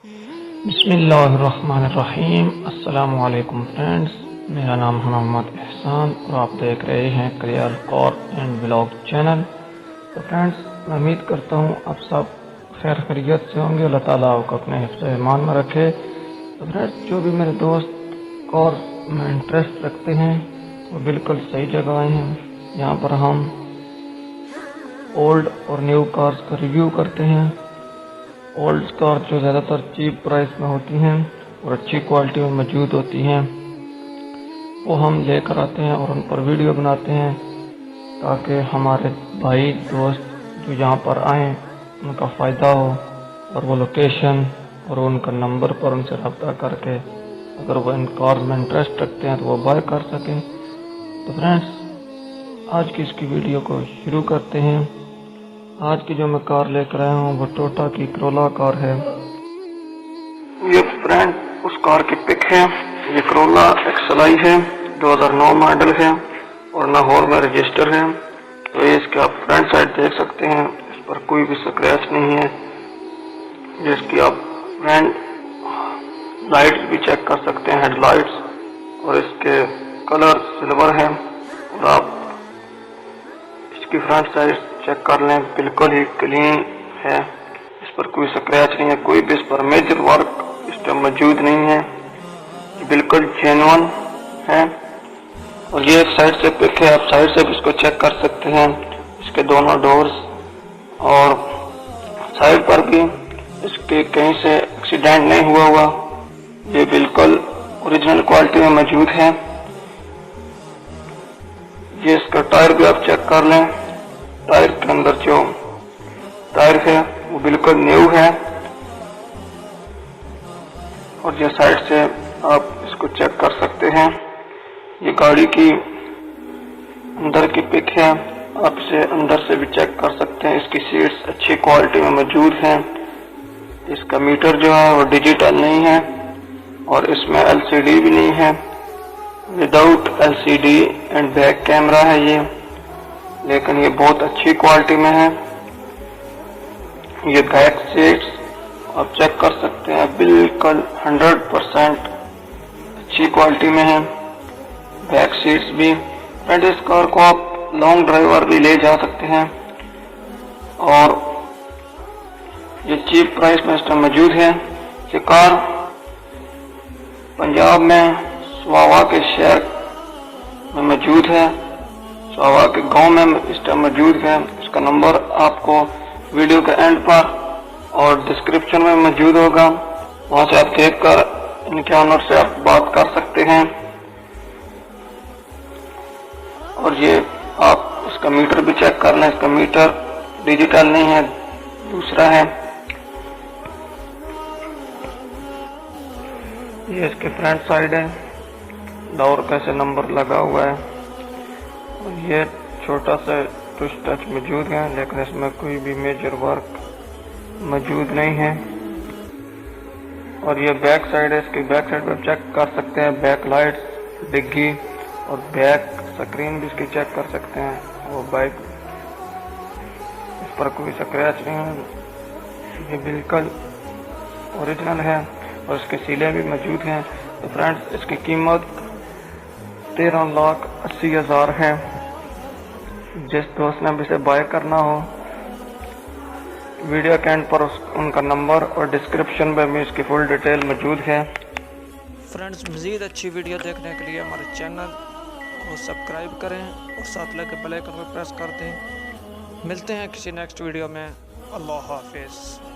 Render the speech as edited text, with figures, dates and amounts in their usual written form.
बिस्मिल्लाहिर्रहमानिर्रहीम। अस्सलामु अलैकुम फ्रेंड्स, मेरा नाम है मोहम्मद एहसान और आप देख रहे हैं cruel car and blog channel. तो फ्रेंड्स, मैं उम्मीद करता हूँ आप सब खैर खैरियत से होंगे। अल्लाह ताला आपको अपने हिफ्ज़ ईमान में रखे। तो फ्रेंड्स, जो भी मेरे दोस्त कार में इंटरेस्ट रखते हैं वो बिल्कुल सही जगह आए हैं। यहाँ पर हम ओल्ड और न्यू कार्स का रिव्यू करते हैं। ओल्ड कार जो ज़्यादातर चीप प्राइस में होती हैं और अच्छी क्वालिटी में मौजूद होती हैं, वो हम लेकर आते हैं और उन पर वीडियो बनाते हैं ताकि हमारे भाई दोस्त जो यहाँ पर आएँ उनका फ़ायदा हो और वो लोकेशन और उनका नंबर पर उनसे रब्ता करके अगर वो इन कार में इंटरेस्ट रखते हैं तो वो बाय कर सकें। तो फ्रेंड्स, आज की इसकी वीडियो को शुरू करते हैं। आज की जो मैं कार लेकर आया हूँ वो टोयोटा की करोला कार है। ये फ्रेंड उस कार की पिक है। ये करोला XLI है, 2009 मॉडल है और लाहौर में रजिस्टर है। तो ये इसके आप फ्रंट साइड देख सकते हैं, इस पर कोई भी स्क्रैच नहीं है। जिसकी आप फ्रंट लाइट्स भी चेक कर सकते हैं, हेडलाइट्स, और इसके कलर सिल्वर है। और आप इसकी फ्रंट साइड चेक कर लें, बिल्कुल ही क्लीन है, इस पर कोई स्क्रैच नहीं है, कोई भी इस पर मेजर वर्क इस पर मौजूद नहीं है, बिल्कुल जेन्युइन है। और ये एक साइड से पिक है, आप साइड से भी इसको चेक कर सकते हैं, इसके दोनों डोर्स, और साइड पर भी इसके कहीं से एक्सीडेंट नहीं हुआ। ये बिल्कुल ओरिजिनल क्वालिटी में मौजूद है। ये इसका टायर भी आप चेक कर लें, टायर के अंदर जो टायर है वो बिल्कुल न्यू है। और ये साइड से आप इसको चेक कर सकते हैं। ये गाड़ी की अंदर की पिक है, आप इसे अंदर से भी चेक कर सकते हैं। इसकी सीट्स अच्छी क्वालिटी में मौजूद हैं। इसका मीटर जो है वो डिजिटल नहीं है और इसमें LCD भी नहीं है, without LCD and back camera है ये, लेकिन ये बहुत अच्छी क्वालिटी में है। ये बैक सीट्स आप चेक कर सकते हैं, बिल्कुल 100% अच्छी क्वालिटी में है। बैक सीट्स भी फ्रंट, इस कार को आप लॉन्ग ड्राइवर भी ले जा सकते हैं और ये चीप प्राइस में इस टाइम मौजूद है। ये कार पंजाब में स्वावा के शहर में मौजूद है, स्वावा के गांव में इस टाइम मौजूद है। इसका नंबर आपको वीडियो के एंड पर और डिस्क्रिप्शन में मौजूद होगा, वहां से आप देखकर इनके ऑनर से आप बात कर सकते हैं। और ये आप इसका मीटर भी चेक कर लें, इसका मीटर डिजिटल नहीं है, दूसरा है। ये इसके फ्रंट साइड है, डोर कैसे नंबर लगा हुआ है। और ये छोटा सा टच टच मौजूद है, लेकिन इसमें कोई भी मेजर वर्क मौजूद नहीं है। और ये बैक साइड है, इसकी बैक साइड पर चेक कर सकते हैं, बैक लाइट्स, डिग्गी और बैक स्क्रीन भी इसकी चेक कर सकते हैं। वो बाइक, इस पर कोई स्क्रैच नहीं है, ये बिल्कुल ओरिजिनल है और इसके सीलें भी मौजूद हैं। तो फ्रेंड्स, इसकी कीमत 13,80,000 है। जिस दोस्त ने भी इसे बाय करना हो, वीडियो के एंड पर उनका नंबर और डिस्क्रिप्शन में भी इसकी फुल डिटेल मौजूद है। फ्रेंड्स, मज़ीद अच्छी वीडियो देखने के लिए हमारे चैनल को सब्सक्राइब करें और साथ लगे बेल आइकन को प्रेस कर दें। मिलते हैं किसी नेक्स्ट वीडियो में। अल्लाह हाफिज़।